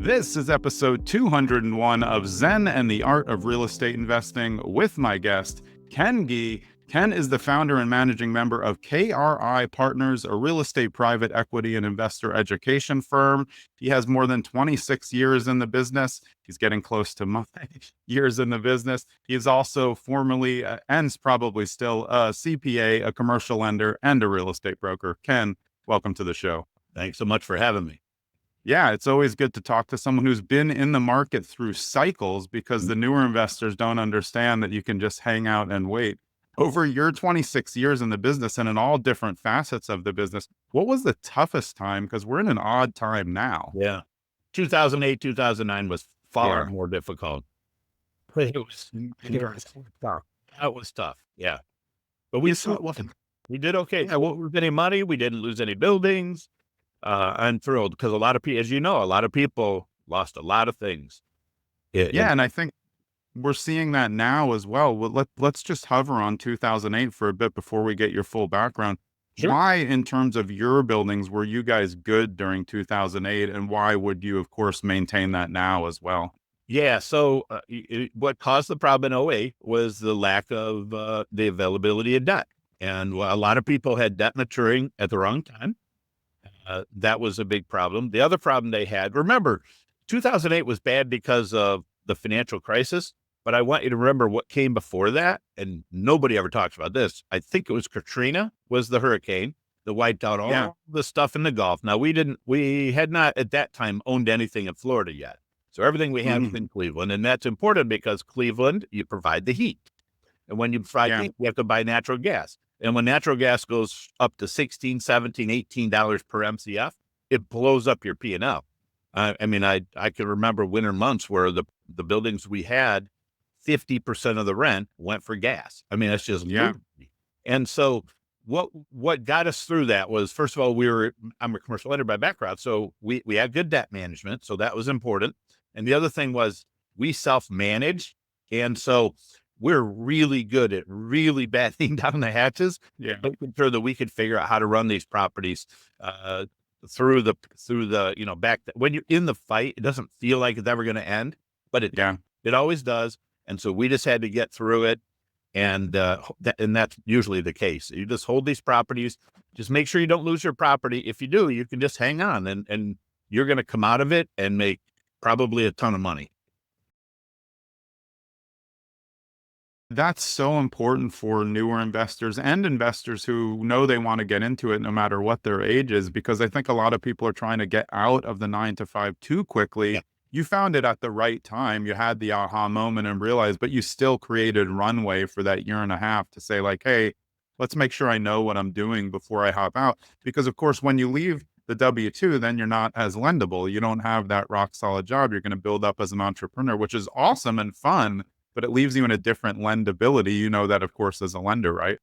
This is episode 201 of Zen and the Art of Real Estate Investing with my guest, Ken Gee. Ken is the founder and managing member of KRI Partners, a real estate private equity and investor education firm. He has more than 26 years in the business. He's getting close to my years in the business. He is also formerly, and probably still, a CPA, a commercial lender, and a real estate broker. Ken, welcome to the show. Thanks so much for having me. Yeah, it's always good to talk to someone who's been in the market through cycles, because the newer investors don't understand that you can just hang out and wait. Over your 26 years in the business and in all different facets of the business, what was the toughest time? Because we're in an odd time now. Yeah. 2008, 2009 was far more difficult. It was tough. That was tough. Yeah. But we did okay. Yeah, we didn't lose any money. We didn't lose any buildings. I'm thrilled because a lot of people, as you know, a lot of people lost a lot of things. And I think we're seeing that now as well. Let's just hover on 2008 for a bit before we get your full background. Sure. Why, in terms of your buildings, were you guys good during 2008, and why would you, of course, maintain that now as well? Yeah. So what caused the problem in 08 was the lack of the availability of debt. And a lot of people had debt maturing at the wrong time. That was a big problem. The other problem they had, remember, 2008 was bad because of the financial crisis, but I want you to remember what came before that, and nobody ever talks about this. I think it was Katrina was the hurricane that wiped out all the stuff in the Gulf. Now, we had not at that time owned anything in Florida yet. So everything we had was in Cleveland, and that's important because Cleveland, you provide the heat. And when you provide heat, you have to buy natural gas. And when natural gas goes up to $16, $17, $18 per MCF, it blows up your P&L. I mean, I can remember winter months where the buildings we had, 50% of the rent went for gas. I mean, that's just And so what got us through that was, first of all, I'm a commercial lender by background, so we had good debt management, so that was important. And the other thing was we self-managed, and so we're really good at really battening down the hatches, making sure that we could figure out how to run these properties through the when you're in the fight, it doesn't feel like it's ever going to end, but it always does. And so we just had to get through it, and that's usually the case. You just hold these properties, just make sure you don't lose your property. If you do, you can just hang on, and you're going to come out of it and make probably a ton of money. That's so important for newer investors and investors who know they want to get into it no matter what their age is, because I think a lot of people are trying to get out of the 9-to-5 too quickly. Yeah. You found it at the right time. You had the aha moment and realized, but you still created runway for that year and a half to say, like, hey, let's make sure I know what I'm doing before I hop out. Because of course, when you leave the W-2, then you're not as lendable. You don't have that rock solid job you're going to build up as an entrepreneur, which is awesome and fun, but it leaves you in a different lendability. You know that, of course, as a lender, right?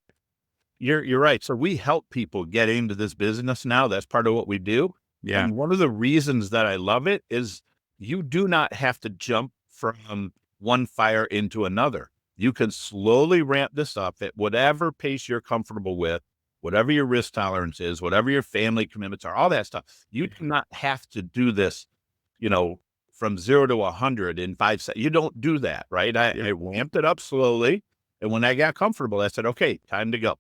You're right. So we help people get into this business now. That's part of what we do. Yeah. And one of the reasons that I love it is you do not have to jump from one fire into another. You can slowly ramp this up at whatever pace you're comfortable with, whatever your risk tolerance is, whatever your family commitments are, all that stuff. You do not have to do this, from 0 to 100 in 5 seconds. You don't do that, right? I ramped it up slowly. And when I got comfortable, I said, okay, time to go.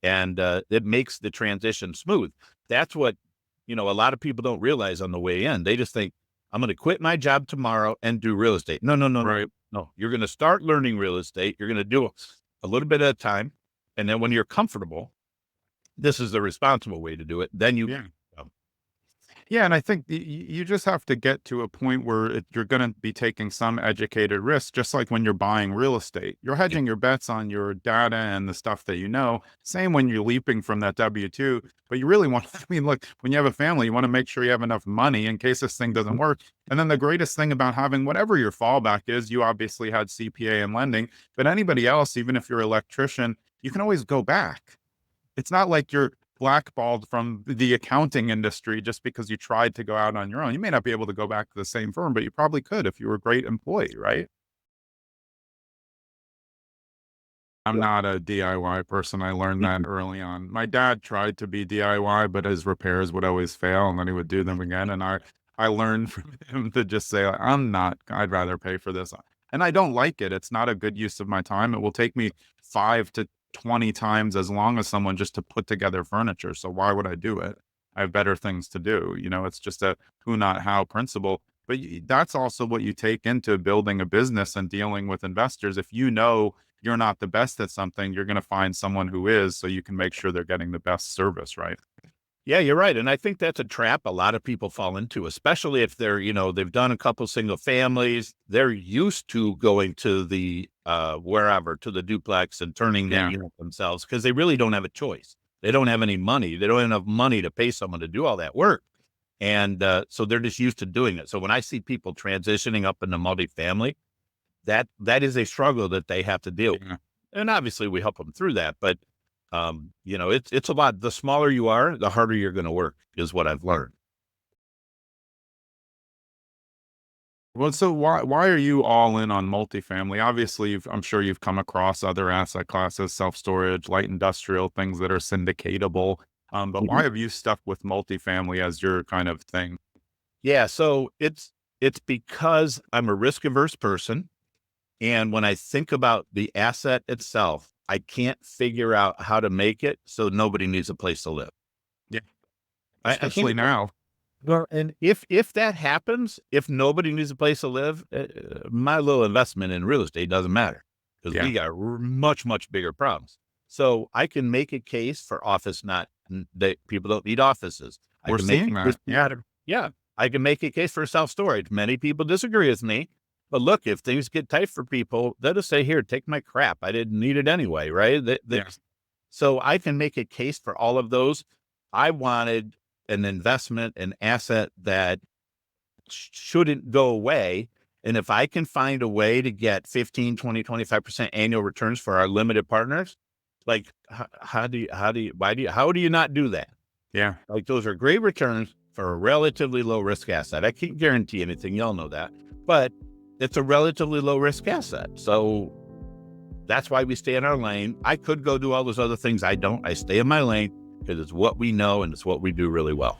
And it makes the transition smooth. That's what, a lot of people don't realize on the way in. They just think, I'm going to quit my job tomorrow and do real estate. No. Right. No, you're going to start learning real estate. You're going to do a little bit at a time. And then when you're comfortable, this is the responsible way to do it. Then Yeah, and I think you just have to get to a point where you're going to be taking some educated risks, just like when you're buying real estate. You're hedging your bets on your data and the stuff that you know. Same when you're leaping from that W-2, but you really want, look, when you have a family, you want to make sure you have enough money in case this thing doesn't work. And then the greatest thing about having whatever your fallback is, you obviously had CPA and lending, but anybody else, even if you're an electrician, you can always go back. It's not like you're blackballed from the accounting industry just because you tried to go out on your own. You may not be able to go back to the same firm, but you probably could if you were a great employee, right? I'm not a DIY person. I learned that early on. My dad tried to be DIY, but his repairs would always fail, and then he would do them again. And I I learned from him to just say, I'd rather pay for this. And I don't like it. It's not a good use of my time. It will take me 5 to 20 times as long as someone just to put together furniture. So why would I do it? I have better things to do. It's just a who, not how principle. But that's also what you take into building a business and dealing with investors. If you know you're not the best at something, you're going to find someone who is, so you can make sure they're getting the best service, right? Yeah, you're right. And I think that's a trap a lot of people fall into, especially if they're, they've done a couple single families. They're used to going to the wherever, to the duplex and turning that Yeah. unit themselves because they really don't have a choice. They don't have any money. They don't have enough money to pay someone to do all that work. And so they're just used to doing it. So when I see people transitioning up into multifamily, that is a struggle that they have to deal with. Yeah. And obviously we help them through that. But it's a lot. The smaller you are, the harder you're going to work is what I've learned. Well, so why are you all in on multifamily? Obviously, I'm sure you've come across other asset classes, self storage, light industrial, things that are syndicatable. But why Mhm. have you stuck with multifamily as your kind of thing? Yeah. So it's because I'm a risk averse person. And when I think about the asset itself, I can't figure out how to make it so nobody needs a place to live. Yeah, I can't. especially now. Well, and if that happens, if nobody needs a place to live, my little investment in real estate doesn't matter because Yeah, we got much bigger problems. So I can make a case for office, not that people don't need offices. I we're can make a seeing case, that. Yeah, yeah, I can make a case for self storage. Many people disagree with me, but look, if things get tight for people, they'll just say, "Here, take my crap. I didn't need it anyway." Right? yeah, So I can make a case for all of those. I wanted an investment, an asset that shouldn't go away. And if I can find a way to get 15, 20, 25% annual returns for our limited partners, like how do you not do that? yeah. Like those are great returns for a relatively low risk asset. I can't guarantee anything. Y'all know that, but it's a relatively low risk asset. So that's why we stay in our lane. I could go do all those other things. I don't. I stay in my lane because it's what we know and it's what we do really well.